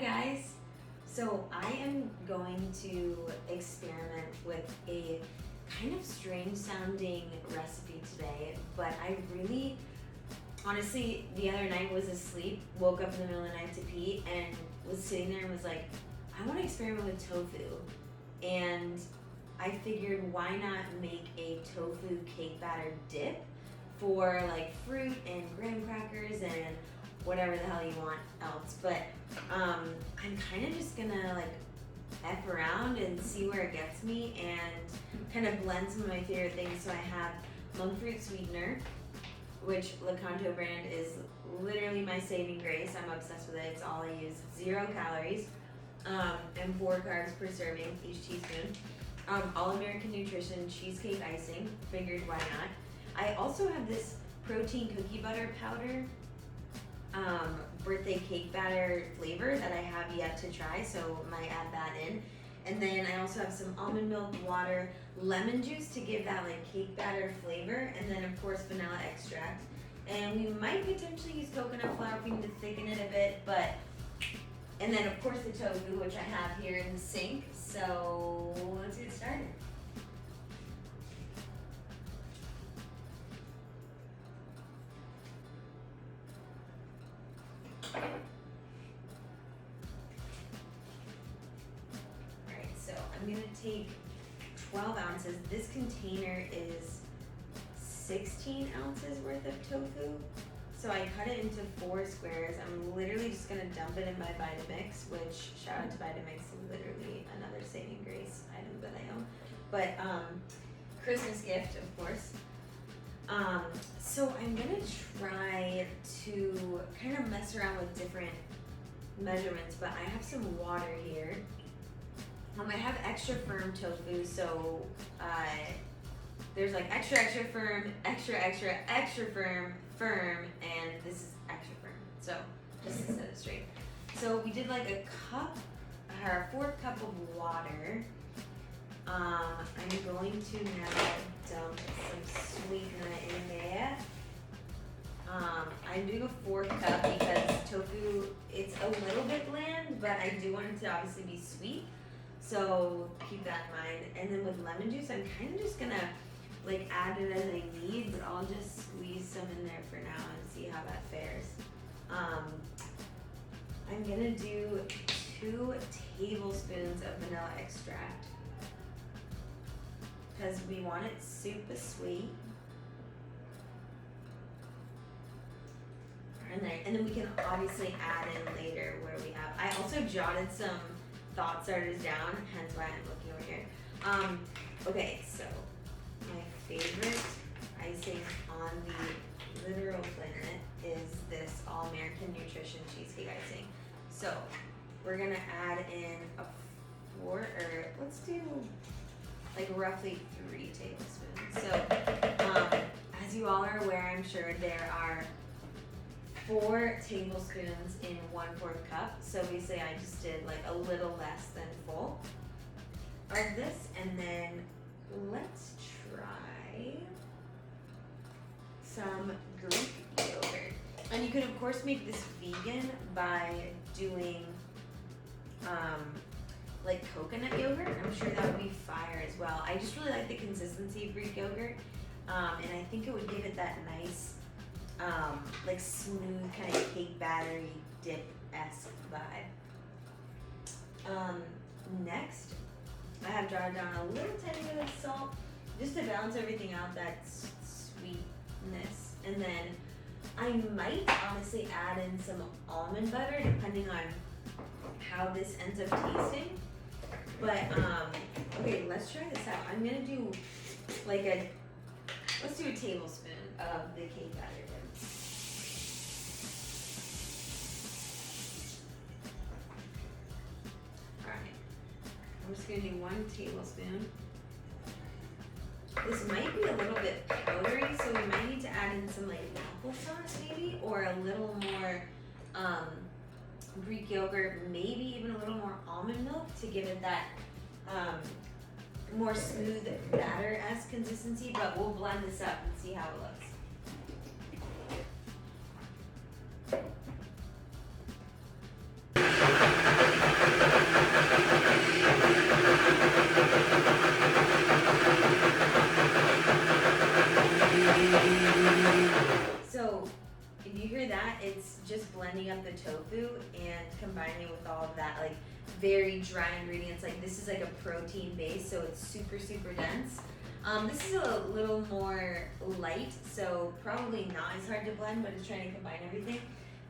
guys. So I am going to experiment with a kind of strange sounding recipe today, but I really, honestly, the other night was asleep, woke up in the middle of the night to pee, and was sitting there and was like, I want to experiment with tofu. And I figured, why not make a tofu cake batter dip for like fruit and graham crackers and whatever the hell you want else. But I'm kind of just gonna like F around and see where it gets me and kind of blend some of my favorite things. So I have monk fruit sweetener, which Lakanto brand is literally my saving grace. I'm obsessed with it. It's all I use. 0 calories and 4 carbs per serving, each teaspoon. All American Nutrition cheesecake icing. Figured, why not? I also have this protein cookie butter powder birthday cake batter flavor that I have yet to try, so might add that in. And then I also have some almond milk, water, lemon juice to give that like cake batter flavor, and then of course vanilla extract. And we might potentially use coconut flour if we need to thicken it a bit, but and then of course the tofu, which I have here in the sink. So let's get started. Alright, so I'm going to take 12 ounces. This container is 16 ounces worth of tofu. So I cut it into 4 squares. I'm literally just going to dump it in my Vitamix, which, shout out to Vitamix, literally another saving grace item that I own. But Christmas gift, of course. So I'm gonna try to kind of mess around with different measurements, but I have some water here. I have extra firm tofu, so there's like extra firm, extra firm, and this is extra firm. So just to set it straight. So we did like a cup, or a 4th cup of water. I'm going to now dump some sweetener in there. I'm doing a 4th cup because tofu, it's a little bit bland, but I do want it to obviously be sweet. So keep that in mind. And then with lemon juice, I'm kind of just gonna like add it as I need, but I'll just squeeze some in there for now and see how that fares. I'm gonna do 2 tablespoons of vanilla extract, because we want it super sweet. And then we can obviously add in later where we have. I also jotted some thought starters down, hence why I'm looking over here. Okay, so my favorite icing on the literal planet is this All American Nutrition cheesecake icing. So we're gonna add in a 4, or let's do like roughly 3 tablespoons. So as you all are aware, I'm sure there are 4 tablespoons in 1/4 cup. So basically I just did like a little less than full of this. And then let's try some Greek yogurt. And you can of course make this vegan by doing like coconut yogurt. I'm sure that would be fire as well. I just really like the consistency of Greek yogurt, and I think it would give it that nice like smooth kind of cake battery dip-esque vibe. Next, I have jotted down a little tiny bit of salt just to balance everything out, that sweetness. And then I might honestly add in some almond butter depending on how this ends up tasting. But okay, let's try this out. I'm gonna do like let's do a tablespoon of the cake batter. Alright, I'm just gonna do 1 tablespoon. This might be a little bit powdery, so we might need to add in some like applesauce maybe, or a little more Greek yogurt, maybe even a little more almond milk to give it that more smooth batter-esque consistency, but we'll blend this up and see how it looks. that, it's just blending up the tofu and combining it with all of that, like very dry ingredients. Like this is like a protein base, so it's super, super dense. This is a little more light, so probably not as hard to blend, but it's trying to combine everything.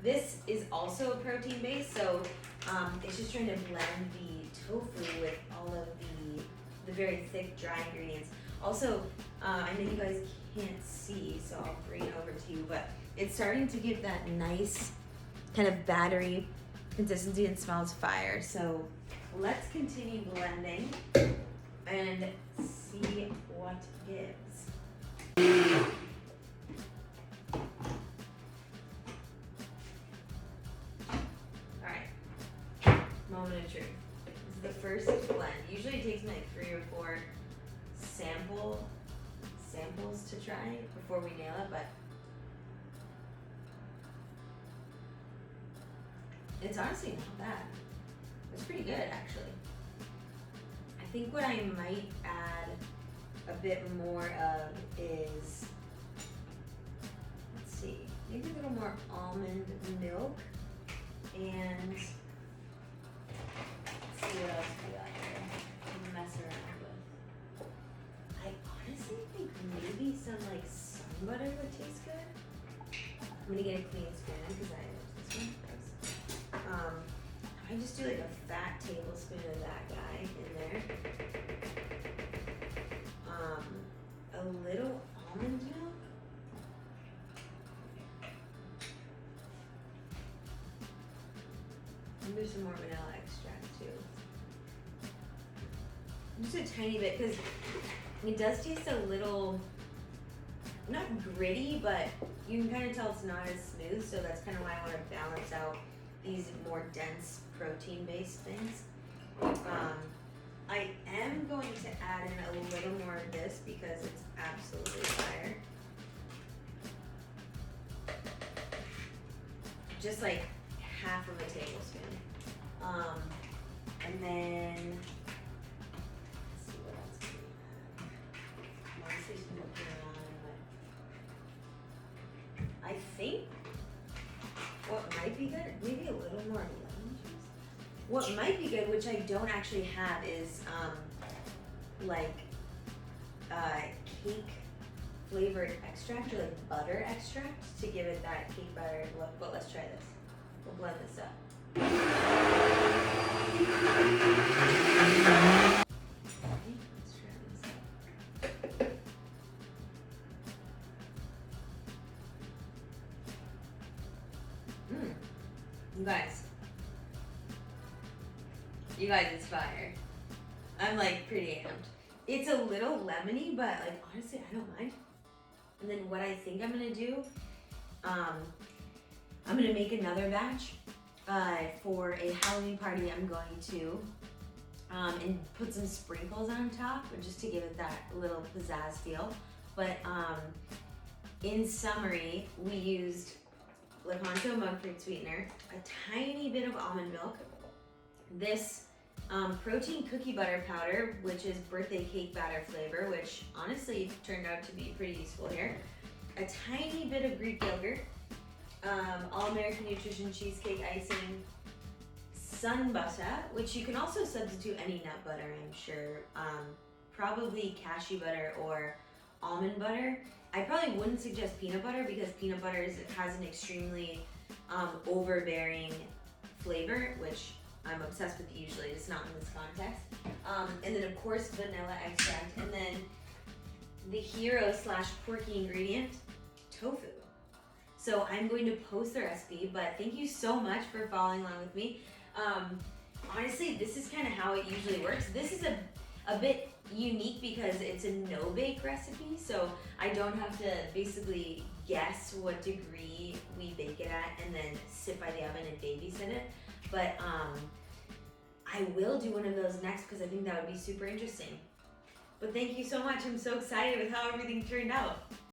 This is also a protein base, so it's just trying to blend the tofu with all of the very thick, dry ingredients. Also, I know you guys can't see, so I'll bring it over to you, but it's starting to give that nice kind of battery consistency and smells fire. So let's continue blending and see what gives. Alright, moment of truth. This is the first blend. Usually it takes me like 3 or 4 samples to try before we nail it, but it's honestly not bad. It's pretty good, actually. I think what I might add a bit more of is, let's see, maybe a little more almond milk, and let's see what else we got here to mess around with. I honestly think maybe some like sun butter would taste good. I'm gonna get a clean spoon because I love this one. I just do like a fat tablespoon of that guy in there. A little almond milk. And there's some more vanilla extract too. Just a tiny bit, because it does taste a little, not gritty, but you can kind of tell it's not as smooth, so that's kind of why I want to balance out these more dense protein-based things. I am going to add in a little more of this because it's absolutely fire. Just like half of a tablespoon. And then, let's see what else can we add. Honestly, just looking around, but I think what might be good, maybe a little more lemon juice. What might be good, which I don't actually have, is like cake flavored extract, or like butter extract, to give it that cake butter look. But let's try this. We'll blend this up. Okay, let's try this up. You guys, it's fire. I'm like pretty amped. It's a little lemony, but like honestly, I don't mind. And then what I think I'm gonna do, I'm gonna make another batch for a Halloween party. I'm going to and put some sprinkles on top, just to give it that little pizzazz feel. But in summary, we used Lecanto mug fruit sweetener, a tiny bit of almond milk, this protein cookie butter powder, which is birthday cake batter flavor, which honestly turned out to be pretty useful here, a tiny bit of Greek yogurt, All American Nutrition cheesecake icing, sun butter, which you can also substitute any nut butter, I'm sure, probably cashew butter or almond butter. I probably wouldn't suggest peanut butter because peanut butter has an extremely overbearing flavor, which I'm obsessed with usually, just not in this context. And then of course vanilla extract, and then the hero / quirky ingredient, tofu. So I'm going to post the recipe, but thank you so much for following along with me. Honestly, this is kind of how it usually works. This is a bit unique because it's a no-bake recipe, so I don't have to basically guess what degree we bake it at and then sit by the oven and babysit it. But I will do one of those next because I think that would be super interesting. But thank you so much. I'm so excited with how everything turned out.